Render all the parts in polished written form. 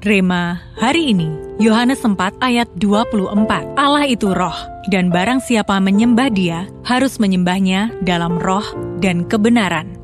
Rema hari ini, Yohanes 4 ayat 24. Allah itu roh, dan barang siapa menyembah Dia, harus menyembahnya dalam roh dan kebenaran.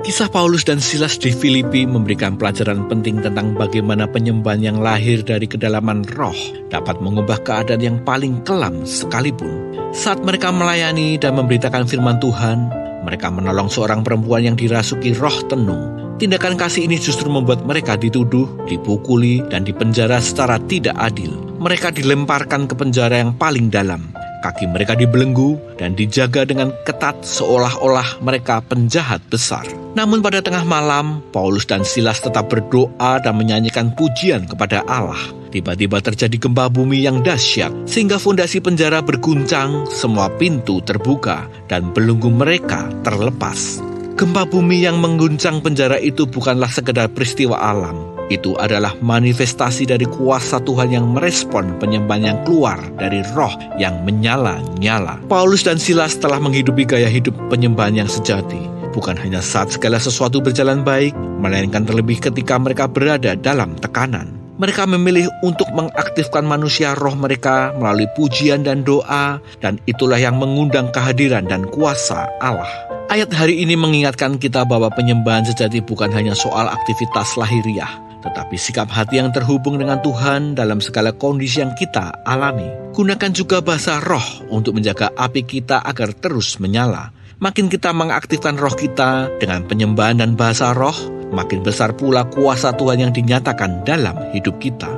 Kisah Paulus dan Silas di Filipi memberikan pelajaran penting tentang bagaimana penyembahan yang lahir dari kedalaman roh dapat mengubah keadaan yang paling kelam sekalipun. Saat mereka melayani dan memberitakan firman Tuhan, mereka menolong seorang perempuan yang dirasuki roh tenung. Tindakan kasih ini justru membuat mereka dituduh, dipukuli, dan dipenjara secara tidak adil. Mereka dilemparkan ke penjara yang paling dalam. Kaki mereka dibelenggu dan dijaga dengan ketat seolah-olah mereka penjahat besar. Namun pada tengah malam, Paulus dan Silas tetap berdoa dan menyanyikan pujian kepada Allah. Tiba-tiba terjadi gempa bumi yang dahsyat, sehingga fondasi penjara berguncang, semua pintu terbuka, dan belenggu mereka terlepas. Gempa bumi yang mengguncang penjara itu bukanlah sekedar peristiwa alam. Itu adalah manifestasi dari kuasa Tuhan yang merespon penyembahan yang keluar dari roh yang menyala-nyala. Paulus dan Silas telah menghidupi gaya hidup penyembahan yang sejati. Bukan hanya saat segala sesuatu berjalan baik, melainkan terlebih ketika mereka berada dalam tekanan. Mereka memilih untuk mengaktifkan manusia roh mereka melalui pujian dan doa, dan itulah yang mengundang kehadiran dan kuasa Allah. Ayat hari ini mengingatkan kita bahwa penyembahan sejati bukan hanya soal aktivitas lahiriah, tetapi sikap hati yang terhubung dengan Tuhan dalam segala kondisi yang kita alami. Gunakan juga bahasa roh untuk menjaga api kita agar terus menyala. Makin kita mengaktifkan roh kita dengan penyembahan dan bahasa roh, makin besar pula kuasa Tuhan yang dinyatakan dalam hidup kita.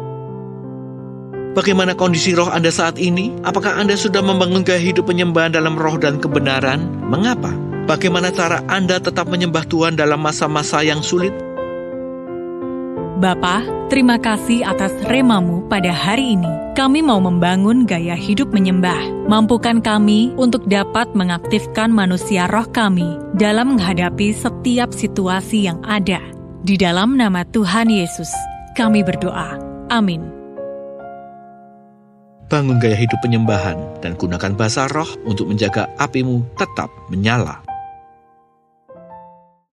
Bagaimana kondisi roh Anda saat ini? Apakah Anda sudah membangun gaya hidup penyembahan dalam roh dan kebenaran? Mengapa? Bagaimana cara Anda tetap menyembah Tuhan dalam masa-masa yang sulit? Bapa, terima kasih atas remamu pada hari ini. Kami mau membangun gaya hidup menyembah. Mampukan kami untuk dapat mengaktifkan manusia roh kami dalam menghadapi setiap situasi yang ada. Di dalam nama Tuhan Yesus, kami berdoa. Amin. Bangun gaya hidup penyembahan dan gunakan bahasa roh untuk menjaga apimu tetap menyala.